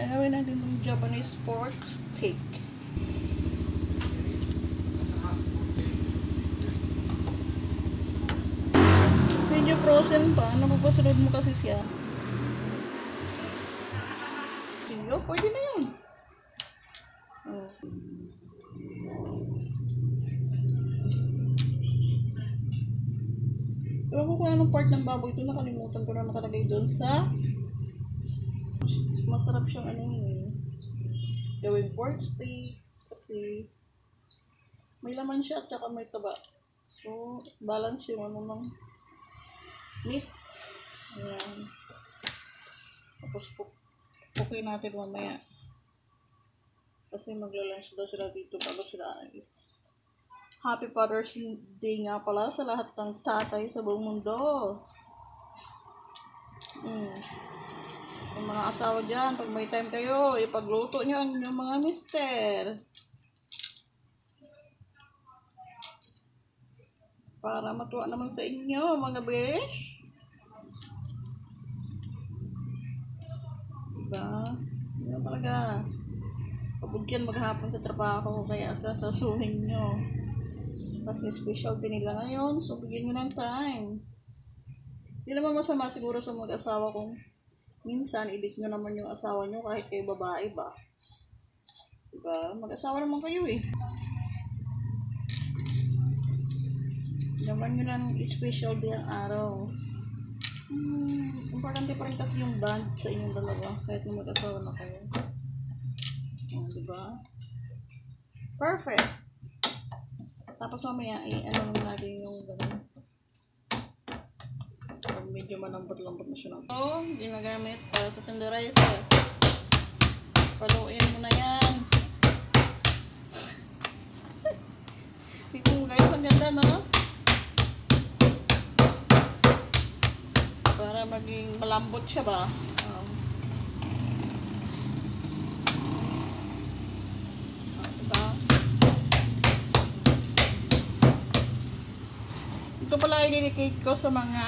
Gagawin natin yung Japanese pork steak. Medyo frozen pa. Napapasunod mo kasi siya. Tiyo, pwede na yun. Oh. Ewan ko kung anong part ng baboy ito. Nakalimutan ko na nakalagay doon sa masarap siyang ano yun. Gawing pork steak. Kasi may laman siya at saka may taba. So, balance yung ano ng meat. Ayan. Tapos pukin natin mamaya. Kasi magla-lunch daw sila dito bago sila alis. Happy Father's Day nga pala sa lahat ng tatay sa buong mundo. Yung mga asawa dyan, pag may time kayo, ipagluto nyo ang inyong mga mister. Para matuwa naman sa inyo, mga besh. Diba? Yan talaga. Pagod yan maghapon sa trabaho, kaya sasuhin nyo. Kasi special din nila ngayon, so bigyan nyo ng time. Hindi naman masama siguro sa mag-asawa kung minsan i-date nyo naman yung asawa nyo kahit kayo babae ba. Diba? Mag-asawa naman kayo eh. Naman nyo lang special day ang araw. Importante pa rin kasi yung bond sa inyong dalawa kahit na mag-asawa na kayo. Diba? Perfect. Tapos mamaya ano natin yung gano'n. Pag medyo malambot-lambot na siya lang. So, ginagamit para sa tenderizer. Paluin mo na yan. Dito mo guys, ang ganda no? Para maging malambot siya ba? Ito pala i-dedicate ko sa mga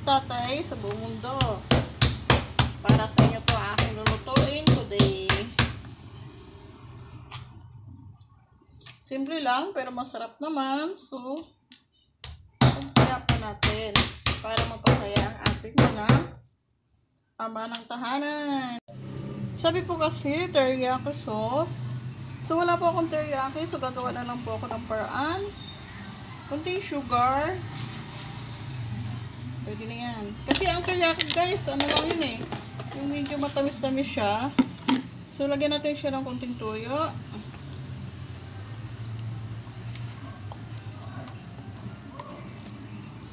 tatay sa buong mundo. Para sa inyo to aking lulutuin today. Simple lang pero masarap naman. So, pagsarapan natin para mapasaya ang ating mga ama ng tahanan. Sabi po kasi teriyaki sauce. So wala po akong teriyaki, so gagawa na lang po ako ng paraan. Kunting sugar. Pwede na yan. Kasi ang teriyaki guys, ano lang yun eh. Yung medyo matamis-tamis siya. So lagyan natin siya ng kunting toyo.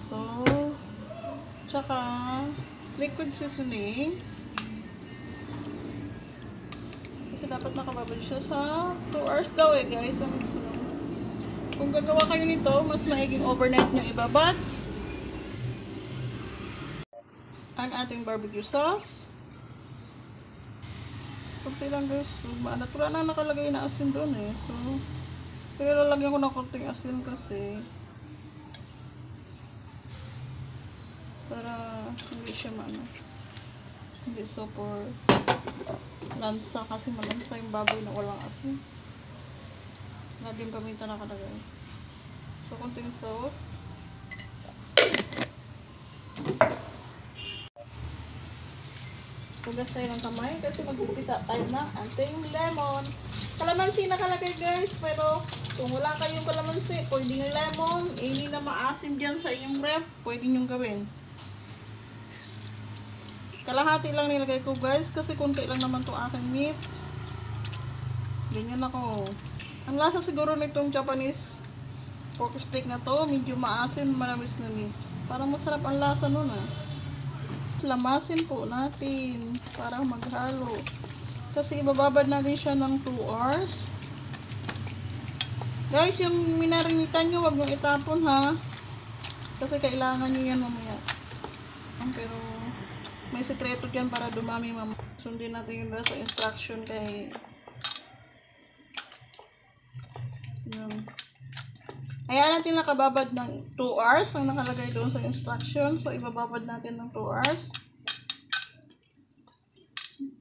So, tsaka liquid seasoning. Kasi dapat nakababad siya sa 2 hours daw eh guys. Kung gagawa kayo nito, mas maiging overnight nyo ibabad ang ating barbecue sauce. Kunti lang guys. Natural na nakalagay na asin doon eh. So, pero lalagyan ko ng kunting asin kasi para hindi siya hindi super lansa kasi malansa yung baboy na walang asin. Naging paminta nakalagay. So, kunting salt. Hugas tayo ng kamay kasi mag-umpisa tayo ng ating lemon. Kalamansi nakalagay guys, pero kung wala kayong kalamansi, pwedeng lemon, hindi na maasim dyan sa inyong ref, pwede nyo gawin. Kalahati lang nilagay ko guys, kasi kunti lang naman itong aking meat. Ganyan ako. Ang lasa siguro nitong Japanese pork steak na to, medyo maasim, manamis-namis. Parang masarap ang lasa nun ah. Lamasin po natin para maghalo. Kasi ibababad natin siya ng 2 hours. Guys, yung minarinitan nyo, wag nyo itapon ha. Kasi kailangan nyo yan mamaya. Pero may sekreto dyan para dumami mamaya. Sundin natin yung sa instruction kay Ayan natin nakababad ng 2 hours ang nakalagay doon sa instruction. So, ibababad natin ng 2 hours.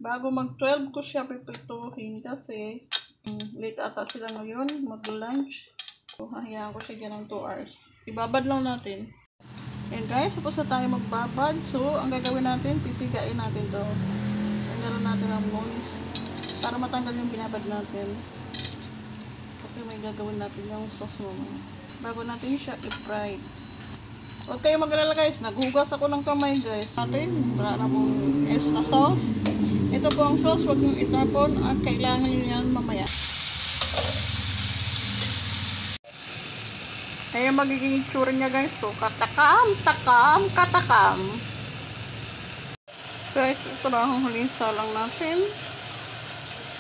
Bago mag-12 ko siya pipituhin kasi late ata sila ngayon mag-lunch. So, hayaan ko siya dyan ng 2 hours. Ibabad lang natin. Ayan guys, tapos na tayo magbabad. So, ang gagawin natin, pipigain natin to. Tanggalan natin ang noise para matanggal yung binabad natin. Kasi may gagawin natin yung sauce mo. Bago natin siya i-fry. Huwag kayo mag-alala guys, naghugas ako ng kamay guys. Natin, wala na pong extra sauce. Ito po ang sauce, huwag nyo itapon at kailangan nyo yan mamaya. Ayan magiging itsura niya guys. So, katakam, takam, katakam. Guys, ito na ang huling salang natin.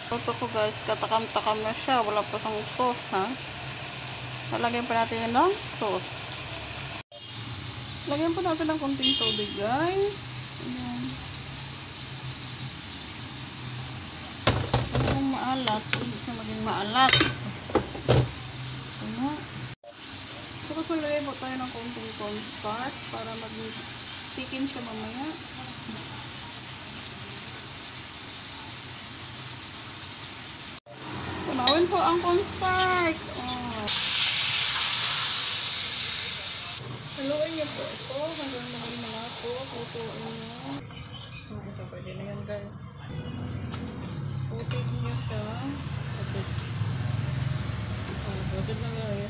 Ito ko guys, katakam, takam na siya. Wala pa siyang sauce ha. Lalagyan pa natin yun ng sauce. Lagyan po natin ng konting tubig, guys. Ayan. Kung maalat, hindi siya maging maalat. Ayan. Tapos maglagay po tayo ng konting cornstarch para mag-thicken siya mamaya. Tunawin po ang cornstarch. Haluin niyo po ito hanggang maging malapo. Putuin niyo. Ito pwede na yan guys. Putuin niyo siya. Pwede na nga yan.